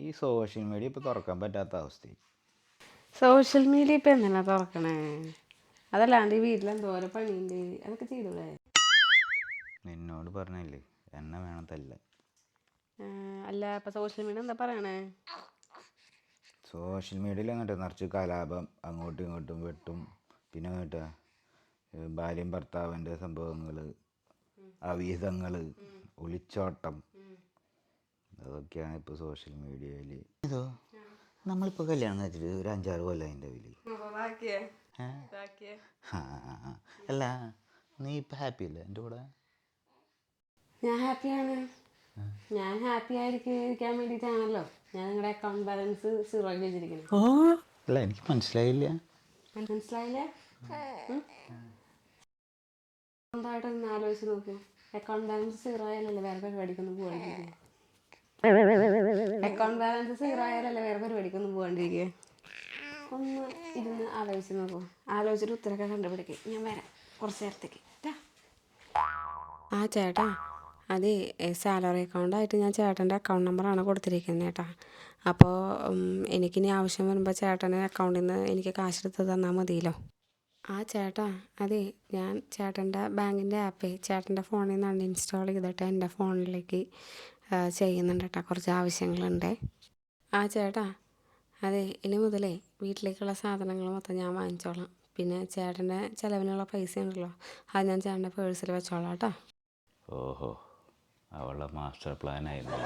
ഈ social media ഇപ്പോൾ തുറക്കാൻ പറ്റാത്ത അവസ്ഥ. സോഷ്യൽ മീഡിയ ഇപ്പം എന്തിനാ തുറക്കണേ? അതല്ലാണ്ട് ഈ വീട്ടിലെന്തോരം പണിയുണ്ട്, അതൊക്കെ ചെയ്തൂടെ? നിന്നോട് പറഞ്ഞില്ലേ എന്നെ വേണം തല്ല. അല്ല ഇപ്പം സോഷ്യൽ മീഡിയ എന്താ പറയണേ? സോഷ്യൽ മീഡിയയിൽ അങ്ങോട്ട് നിറച്ച് കലാപം, അങ്ങോട്ടും ഇങ്ങോട്ടും വെട്ടും, പിന്നെ കേട്ടാ ഭാര്യയും ഭർത്താവിൻ്റെ സംഭവങ്ങൾ, അവിഹിതങ്ങൾ, ഒളിച്ചോട്ടം, അതൊക്കെയാണ് ഇപ്പോൾ സോഷ്യൽ മീഡിയയിൽ. ഇതോ നമ്മളിപ്പോൾ കല്യാണം കഴിച്ചിട്ട് ഒരു 5-6 കൊല്ലം അതിൻ്റെ അതിൽ. അല്ല നീ ഇപ്പം ഹാപ്പി അല്ലേ എൻ്റെ കൂടെ? ഞാൻ ഹാപ്പിയാണ്. ഞാൻ ഹാപ്പി ആയിരിക്കാൻ വേണ്ടിയിട്ടാണല്ലോ ഞാൻ നിങ്ങളുടെ അക്കൗണ്ട് ബാലൻസ് 0 വെച്ചിരിക്കുന്നത്. അല്ല എനിക്ക് മനസ്സിലായില്ല. മനസ്സിലായില്ലേ? സ്വന്തമായിട്ടൊന്ന് ആലോചിച്ച് നോക്കൂ. അക്കൗണ്ട് ബാലൻസ് 0 ആയാലല്ലേ വേറെ പരിപാടിക്കൊന്നും പോകാണ്ടിരിക്കുക. അക്കൗണ്ട് ബാലൻസ് 0 ആയാലല്ലേ വേറെ പരിപാടിക്കൊന്നും പോകാണ്ടിരിക്കുക. ഒന്ന് ഇരുന്ന് ആലോചിച്ച് നോക്കൂ. ആലോചിച്ചിട്ട് ഉത്തരമൊക്കെ കണ്ടുപിടിക്കും. ഞാൻ വരാം കുറച്ച് നേരത്തേക്ക്. ആ ചേട്ടാ, അതെ, സാലറി അക്കൗണ്ടായിട്ട് ഞാൻ ചേട്ടൻ്റെ അക്കൗണ്ട് നമ്പറാണ് കൊടുത്തിരിക്കുന്നത് ചേട്ടാ. അപ്പോൾ എനിക്കിനി ആവശ്യം വരുമ്പോൾ ചേട്ടൻ്റെ അക്കൗണ്ടിൽ നിന്ന് എനിക്ക് കാശെടുത്ത് തന്നാൽ മതിയല്ലോ. ആ ചേട്ടാ, അതെ, ഞാൻ ചേട്ടൻ്റെ ബാങ്കിൻ്റെ ആപ്പേ ചേട്ടൻ്റെ ഫോണിൽ നിന്ന് അൺഇൻസ്റ്റാൾ ചെയ്തിട്ട് എൻ്റെ ഫോണിലേക്ക് ചെയ്യുന്നുണ്ട് കേട്ടോ. കുറച്ച് ആവശ്യങ്ങളുണ്ട്. ആ ചേട്ടാ, അതെ, ഇനി മുതലേ വീട്ടിലേക്കുള്ള സാധനങ്ങൾ മൊത്തം ഞാൻ വാങ്ങിച്ചോളാം. പിന്നെ ചേട്ടൻ്റെ ചിലവിനുള്ള പൈസ ഉണ്ടല്ലോ, അത് ഞാൻ ചേട്ടൻ്റെ പേഴ്സിൽ വെച്ചോളാം കേട്ടോ. ഓഹോ, അവളുടെ മാസ്റ്റർ പ്ലാൻ ആയിരുന്നു.